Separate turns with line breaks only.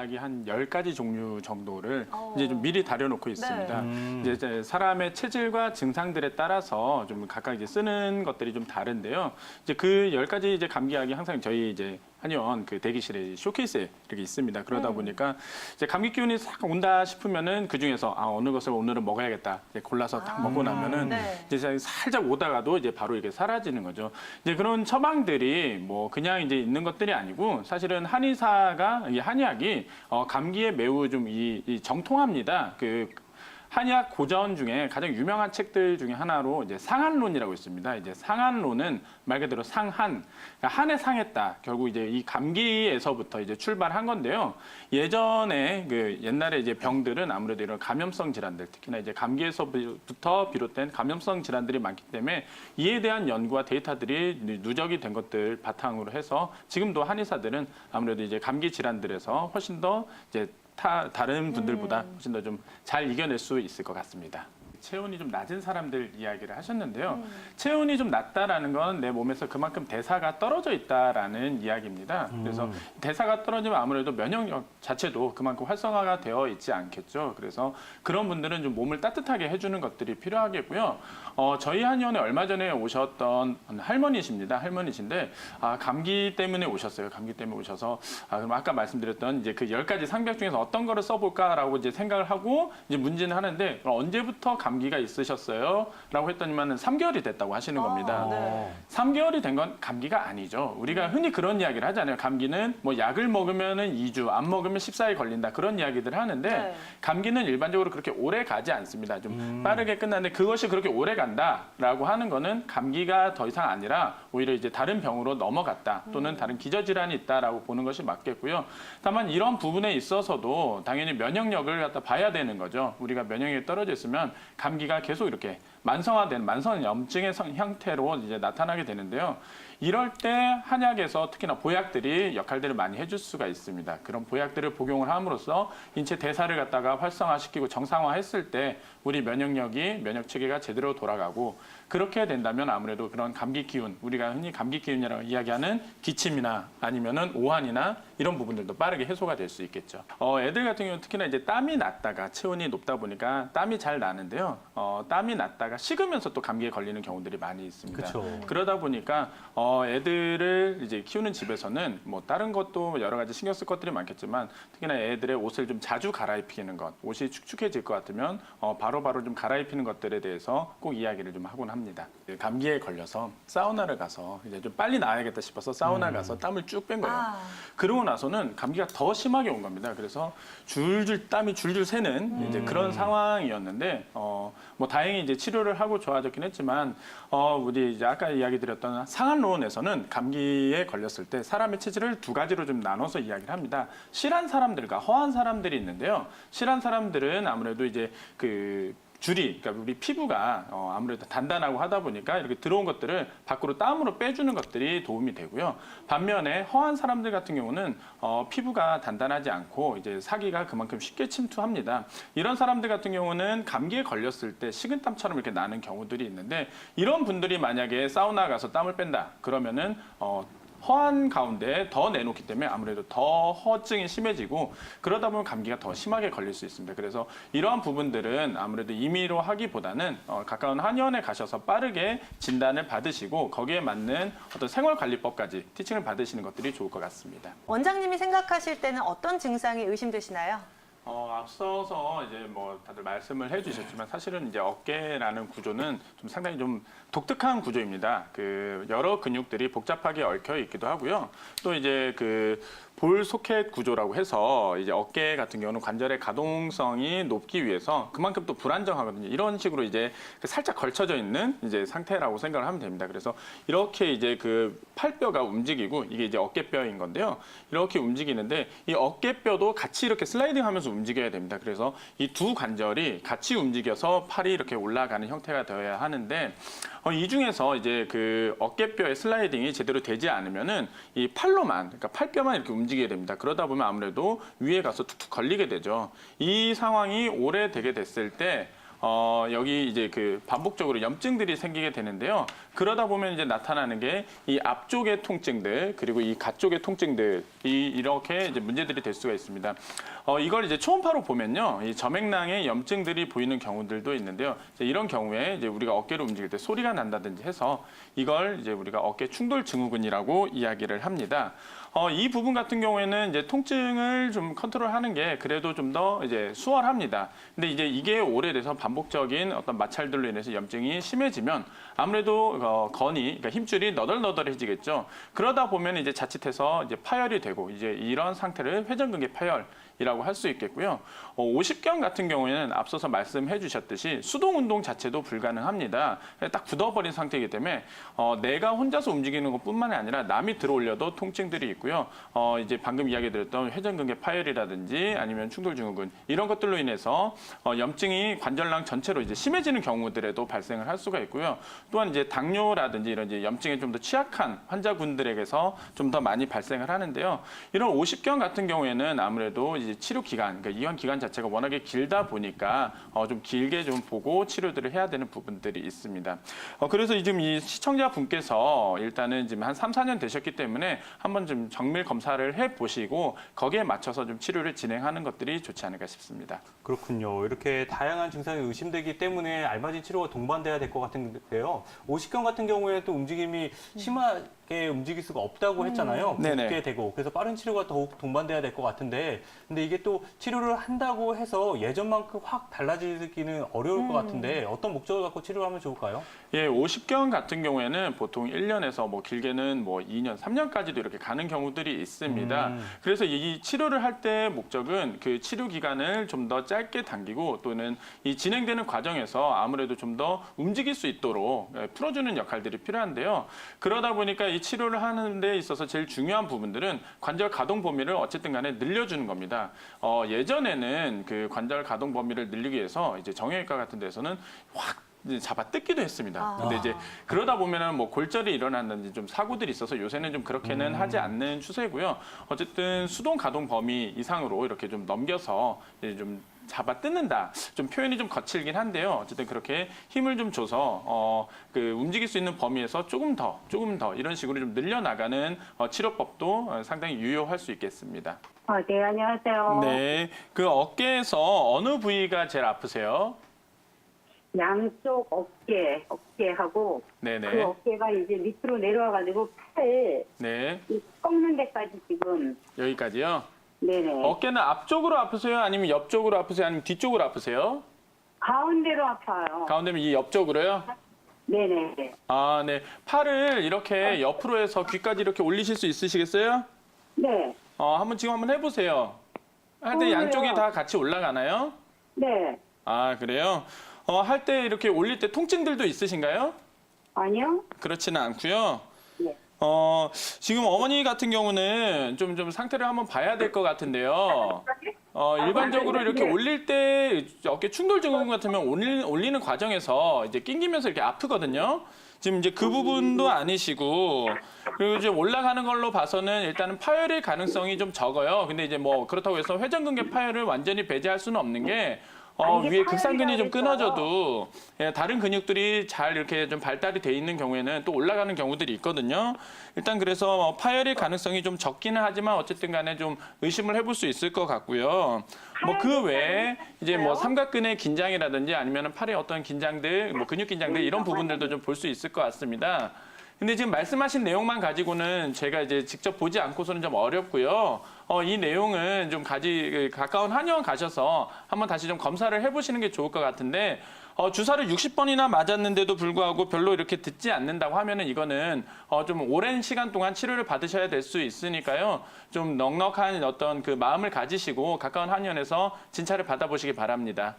감기약이 한 10가지 종류 정도를 이제 좀 미리 다려놓고 있습니다. 이제 사람의 체질과 증상들에 따라서 좀 각각 이제 쓰는 것들이 좀 다른데요. 이제 그 10가지 이제 감기약이 항상 저희 이제 한의원 그 대기실에 쇼케이스에 이렇게 있습니다. 그러다 보니까 이제 감기 기운이 싹 온다 싶으면은 그 중에서 어느 것을 오늘은 먹어야겠다 이제 골라서 딱 먹고 나면은 이제 살짝 오다가도 이제 바로 이렇게 사라지는 거죠. 이제 그런 처방들이 뭐 그냥 이제 있는 것들이 아니고 사실은 한의사가 이 한의학이 감기에 매우 좀 이 정통합니다. 그 한의학 고전 중에 가장 유명한 책들 중에 하나로 이제 상한론이라고 있습니다. 이제 상한론은 말 그대로 상한, 그러니까 한에 상했다. 결국 이제 이 감기에서부터 이제 출발한 건데요. 예전에 그 옛날에 이제 병들은 아무래도 이런 감염성 질환들, 특히나 이제 감기에서부터 비롯된 감염성 질환들이 많기 때문에 이에 대한 연구와 데이터들이 누적이 된 것들 바탕으로 해서 지금도 한의사들은 아무래도 이제 감기 질환들에서 훨씬 더 이제 다른 분들보다 훨씬 더 좀 잘 이겨낼 수 있을 것 같습니다. 체온이 좀 낮은 사람들 이야기를 하셨는데요. 체온이 좀 낮다라는 건 내 몸에서 그만큼 대사가 떨어져 있다라는 이야기입니다. 그래서 대사가 떨어지면 아무래도 면역력 자체도 그만큼 활성화가 되어 있지 않겠죠. 그래서 그런 분들은 좀 몸을 따뜻하게 해주는 것들이 필요하겠고요. 저희 한의원에 얼마 전에 오셨던 할머니십니다. 할머니신데 감기 때문에 오셨어요. 감기 때문에 오셔서 그럼 아까 말씀드렸던 이제 그 10가지 상병 중에서 어떤 거를 써볼까라고 이제 생각을 하고 이제 문진을 하는데 언제부터 감기가 있으셨어요? 라고 했더니만 3개월이 됐다고 하시는 겁니다. 3개월이 된 건 감기가 아니죠. 우리가 흔히 그런 이야기를 하잖아요. 감기는 뭐 약을 먹으면은 2주, 안 먹으면 14일 걸린다. 그런 이야기들을 하는데 감기는 일반적으로 그렇게 오래 가지 않습니다. 좀 빠르게 끝나는데 그것이 그렇게 오래 간다라고 하는 거는 감기가 더 이상 아니라 오히려 이제 다른 병으로 넘어갔다. 또는 다른 기저질환이 있다라고 보는 것이 맞겠고요. 다만 이런 부분에 있어서도 당연히 면역력을 갖다 봐야 되는 거죠. 우리가 면역력이 떨어져 있으면 감기가 계속 이렇게 만성화된 만성염증의 형태로 이제 나타나게 되는데요. 이럴 때 한약에서 특히나 보약들이 역할들을 많이 해줄 수가 있습니다. 그런 보약들을 복용을 함으로써 인체 대사를 갖다가 활성화시키고 정상화했을 때 우리 면역력이 면역 체계가 제대로 돌아가고 그렇게 된다면 아무래도 그런 감기 기운, 우리가 흔히 감기 기운이라고 이야기하는 기침이나 아니면은 오한이나 이런 부분들도 빠르게 해소가 될 수 있겠죠. 애들 같은 경우는 특히나 이제 땀이 났다가 체온이 높다 보니까 땀이 잘 나는데요. 땀이 났다가 식으면서 또 감기에 걸리는 경우들이 많이 있습니다.
그쵸.
그러다 보니까 애들을 이제 키우는 집에서는 뭐 다른 것도 여러 가지 신경 쓸 것들이 많겠지만 특히나 애들의 옷을 좀 자주 갈아입히는 것, 옷이 축축해질 것 같으면 바로바로 좀 갈아입히는 것들에 대해서 꼭 이야기를 좀 하곤 합니다. 감기에 걸려서 사우나를 가서 이제 좀 빨리 나아야겠다 싶어서 사우나 가서 땀을 쭉 뺀 거예요. 그러고 나서는 감기가 더 심하게 온 겁니다. 그래서 땀이 줄줄 새는 이제 그런 상황이었는데 뭐 다행히 이제 치료를 하고 좋아졌긴 했지만 우리 이제 아까 이야기 드렸던 상한론에서는 감기에 걸렸을 때 사람의 체질을 2가지로 좀 나눠서 이야기를 합니다. 실한 사람들과 허한 사람들이 있는데요. 실한 사람들은 아무래도 이제 그러니까 우리 피부가 아무래도 단단하고 하다 보니까 이렇게 들어온 것들을 밖으로 땀으로 빼주는 것들이 도움이 되고요. 반면에 허한 사람들 같은 경우는 피부가 단단하지 않고 이제 사기가 그만큼 쉽게 침투합니다. 이런 사람들 같은 경우는 감기에 걸렸을 때 식은땀처럼 이렇게 나는 경우들이 있는데 이런 분들이 만약에 사우나 가서 땀을 뺀다 그러면은 허한 가운데 더 내놓기 때문에 아무래도 더 허증이 심해지고 그러다 보면 감기가 더 심하게 걸릴 수 있습니다. 그래서 이러한 부분들은 아무래도 임의로 하기보다는 가까운 한의원에 가셔서 빠르게 진단을 받으시고 거기에 맞는 어떤 생활관리법까지 티칭을 받으시는 것들이 좋을 것 같습니다.
원장님이 생각하실 때는 어떤 증상이 의심되시나요?
앞서서 이제 뭐 다들 말씀을 해주셨지만 사실은 이제 어깨라는 구조는 좀 상당히 좀 독특한 구조입니다. 여러 근육들이 복잡하게 얽혀 있기도 하고요. 또 이제 볼 소켓 구조라고 해서 이제 어깨 같은 경우는 관절의 가동성이 높기 위해서 그만큼 또 불안정하거든요. 이런 식으로 이제 살짝 걸쳐져 있는 이제 상태라고 생각을 하면 됩니다. 그래서 이렇게 이제 팔뼈가 움직이고 이게 이제 어깨뼈인 건데요. 이렇게 움직이는데 이 어깨뼈도 같이 이렇게 슬라이딩하면서 움직여야 됩니다. 그래서 이 두 관절이 같이 움직여서 팔이 이렇게 올라가는 형태가 되어야 하는데 이 중에서 이제 어깨뼈의 슬라이딩이 제대로 되지 않으면은 이 팔로만, 그러니까 팔뼈만 이렇게 움직이게 됩니다. 그러다 보면 아무래도 위에 가서 툭툭 걸리게 되죠. 이 상황이 오래 되게 됐을 때 여기 이제 반복적으로 염증들이 생기게 되는데요. 그러다 보면 이제 나타나는 게 이 앞쪽의 통증들 그리고 이 가쪽의 통증들 이렇게 이제 문제들이 될 수가 있습니다. 이걸 이제 초음파로 보면요, 이 점액낭에 염증들이 보이는 경우들도 있는데요. 이제 이런 경우에 이제 우리가 어깨를 움직일 때 소리가 난다든지 해서 이걸 이제 우리가 어깨 충돌 증후군이라고 이야기를 합니다. 이 부분 같은 경우에는 이제 통증을 좀 컨트롤하는 게 그래도 좀 더 이제 수월합니다. 근데 이제 이게 오래돼서 반복적인 어떤 마찰들로 인해서 염증이 심해지면 아무래도 그러니까 힘줄이 너덜너덜해지겠죠. 그러다 보면 이제 자칫해서 이제 파열이 되고 이제 이런 상태를 회전근개 파열이라고 할 수 있겠고요. 오십견 같은 경우에는 앞서서 말씀해 주셨듯이 수동 운동 자체도 불가능합니다. 딱 굳어버린 상태이기 때문에 내가 혼자서 움직이는 것뿐만 아니라 남이 들어올려도 통증들이 있고요. 이제 방금 이야기 드렸던 회전근개 파열이라든지 아니면 충돌증후군 이런 것들로 인해서 염증이 관절낭 전체로 이제 심해지는 경우들에도 발생을 할 수가 있고요. 또한 이제 당뇨라든지 이런 이제 염증에 좀 더 취약한 환자분들에게서 좀 더 많이 발생을 하는데요. 이런 오십견 같은 경우에는 아무래도 이제 치료 기간, 그러니까 이완 기간 자체가 워낙에 길다 보니까 좀 길게 좀 보고 치료들을 해야 되는 부분들이 있습니다. 그래서 지금 이 시청자분께서 일단은 지금 한 3, 4년 되셨기 때문에 한번 좀 정밀 검사를 해 보시고 거기에 맞춰서 좀 치료를 진행하는 것들이 좋지 않을까 싶습니다.
그렇군요. 이렇게 다양한 증상이 의심되기 때문에 알맞은 치료가 동반돼야 될 것 같은데요. 오십견 같은 경우에 또 움직임이 심하게 움직일 수가 없다고 했잖아요.
네네.
굳게 되고 그래서 빠른 치료가 더욱 동반돼야 될 것 같은데, 근데 이게 또 치료를 한다고 해서 예전만큼 확 달라지기는 어려울 것 같은데 어떤 목적을 갖고 치료를 하면 좋을까요?
예, 오십견 같은 경우에는 보통 1년에서 뭐 길게는 뭐 2년, 3년까지도 이렇게 가는 경우들이 있습니다. 그래서 이 치료를 할 때 목적은 그 치료 기간을 좀 더 짧게 당기고 또는 이 진행되는 과정에서 아무래도 좀 더 움직일 수 있도록 풀어주는 역할들이 필요한데요. 그러다 보니까 이 치료를 하는 데 있어서 제일 중요한 부분들은 관절 가동 범위를 어쨌든 간에 늘려주는 겁니다. 예전에는 그 관절 가동 범위를 늘리기 위해서 이제 정형외과 같은 데서는 확 잡아 뜯기도 했습니다. 근데 이제 그러다 보면은 뭐 골절이 일어난다든지 좀 사고들이 있어서 요새는 좀 그렇게는 하지 않는 추세고요. 어쨌든 수동 가동 범위 이상으로 이렇게 좀 넘겨서 이제 좀 잡아 뜯는다. 좀 표현이 좀 거칠긴 한데요. 어쨌든 그렇게 힘을 좀 줘서 그 움직일 수 있는 범위에서 조금 더 이런 식으로 좀 늘려나가는 치료법도 상당히 유효할 수 있겠습니다.
네, 안녕하세요.
네, 그 어깨에서 어느 부위가 제일 아프세요?
양쪽 어깨하고
네네.
그 어깨가 이제 밑으로 내려와가지고 팔
네,
꺾는 데까지 지금.
여기까지요.
네네.
어깨는 앞쪽으로 아프세요? 아니면 옆쪽으로 아프세요? 아니면 뒤쪽으로 아프세요?
가운데로 아파요.
가운데면 이 옆쪽으로요?
네네.
아, 네. 팔을 이렇게 옆으로 해서 귀까지 이렇게 올리실 수 있으시겠어요?
네.
한번 해보세요. 할 때 양쪽이 다 같이 올라가나요?
네.
아, 그래요? 할 때 이렇게 올릴 때 통증들도 있으신가요?
아니요?
그렇지는 않고요.
네.
지금 어머니 같은 경우는 좀 상태를 한번 봐야 될 것 같은데요. 일반적으로 이렇게 올릴 때 어깨 충돌 증후군 같으면 올리는 과정에서 이제 낑기면서 이렇게 아프거든요. 지금 이제 그 부분도 아니시고, 그리고 이제 올라가는 걸로 봐서는 일단은 파열의 가능성이 좀 적어요. 근데 이제 뭐 그렇다고 해서 회전근개 파열을 완전히 배제할 수는 없는 게 위에 극상근이 좀 끊어져도 다른 근육들이 잘 이렇게 좀 발달이 돼 있는 경우에는 또 올라가는 경우들이 있거든요. 일단 그래서 파열의 가능성이 좀 적기는 하지만 어쨌든 간에 좀 의심을 해볼 수 있을 것 같고요. 뭐 그 외에 이제 뭐 삼각근의 긴장이라든지 아니면 팔의 어떤 긴장들, 뭐 근육 긴장들 이런 부분들도 좀 볼 수 있을 것 같습니다. 근데 지금 말씀하신 내용만 가지고는 제가 이제 직접 보지 않고서는 좀 어렵고요. 이 내용은 좀 가까운 한의원 가셔서 한번 다시 좀 검사를 해보시는 게 좋을 것 같은데, 주사를 60번이나 맞았는데도 불구하고 별로 이렇게 듣지 않는다고 하면은 이거는 좀 오랜 시간 동안 치료를 받으셔야 될 수 있으니까요. 좀 넉넉한 어떤 그 마음을 가지시고 가까운 한의원에서 진찰을 받아보시기 바랍니다.